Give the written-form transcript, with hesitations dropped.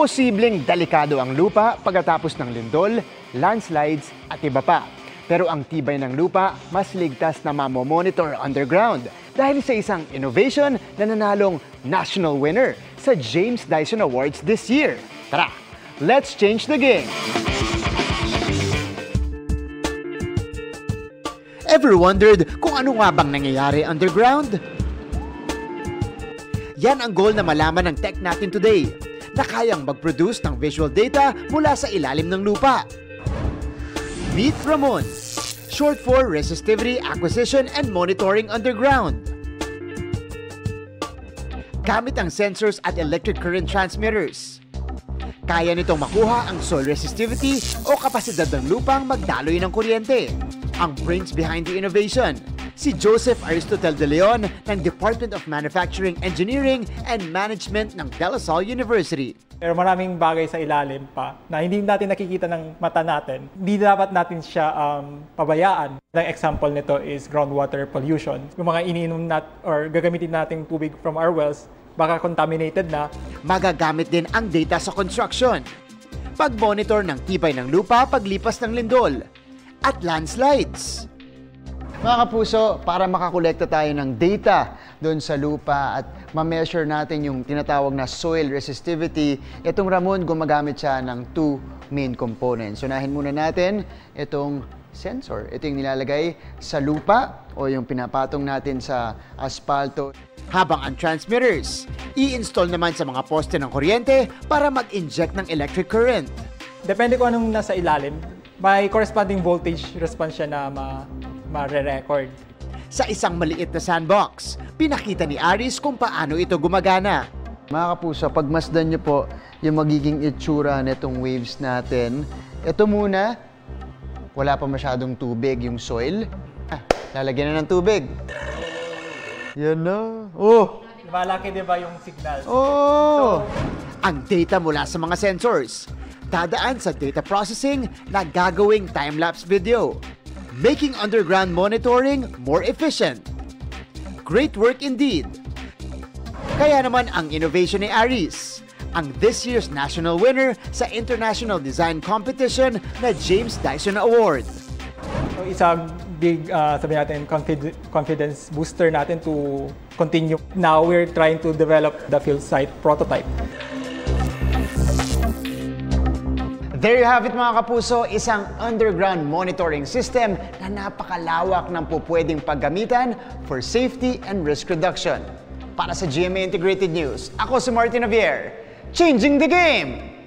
Posibleng delikado ang lupa pagkatapos ng lindol, landslides at iba pa. Pero ang tibay ng lupa, mas ligtas na mamomonitor underground dahil sa isang innovation na nanalong national winner sa James Dyson Awards this year. Tara, let's change the game! Ever wondered kung ano nga bang nangyayari underground? Yan ang goal na malaman ng tech natin today, na kayang mag-produce ng visual data mula sa ilalim ng lupa. Meet Ramon, short for Resistivity Acquisition and Monitoring Underground. Gamit ang sensors at electric current transmitters, kaya nitong makuha ang soil resistivity o kapasidad ng lupang magdaloy ng kuryente. Ang brains behind the innovation, si Joseph Aristotel de Leon ng Department of Manufacturing Engineering and Management ng De La Salle University. Pero maraming bagay sa ilalim pa na hindi natin nakikita ng mata natin. Hindi dapat natin siya pabayaan. Ang example nito is groundwater pollution. Yung mga iniinom or gagamitin nating tubig from our wells, baka contaminated na. Magagamit din ang data sa construction. Pag-monitor ng tibay ng lupa paglipas ng lindol at landslides. Mga kapuso, para makakolekta tayo ng data doon sa lupa at ma-measure natin yung tinatawag na soil resistivity, itong Ramon gumagamit siya ng two main components. Unahin muna natin itong sensor. Ito yung nilalagay sa lupa o yung pinapatong natin sa asfalto. Habang ang transmitters, i-install naman sa mga poste ng kuryente para mag-inject ng electric current. Depende kung anong nasa ilalim, may corresponding voltage response siya na ma-re-record. Sa isang maliit na sandbox, pinakita ni Aris kung paano ito gumagana. Mga kapuso, pagmasdan niyo po yung magiging itsura nitong waves natin. Ito muna, wala pa masyadong tubig yung soil. Lalagyan na ng tubig. Yan na. Oh! Malaki diba yung signal? Oh! Ang data mula sa mga sensors, dadaan sa data processing na gagawing time-lapse video, making underground monitoring more efficient. Great work indeed! Kaya naman ang innovation ni Aris, ang this year's national winner sa International Design Competition na James Dyson Award. So, isang big, sabi natin, confidence booster natin to continue. Now, we're trying to develop the field site prototype. There you have it mga kapuso, isang underground monitoring system na napakalawak ng pupwedeng paggamitan for safety and risk reduction. Para sa GMA Integrated News, ako si Martin Javier, changing the game!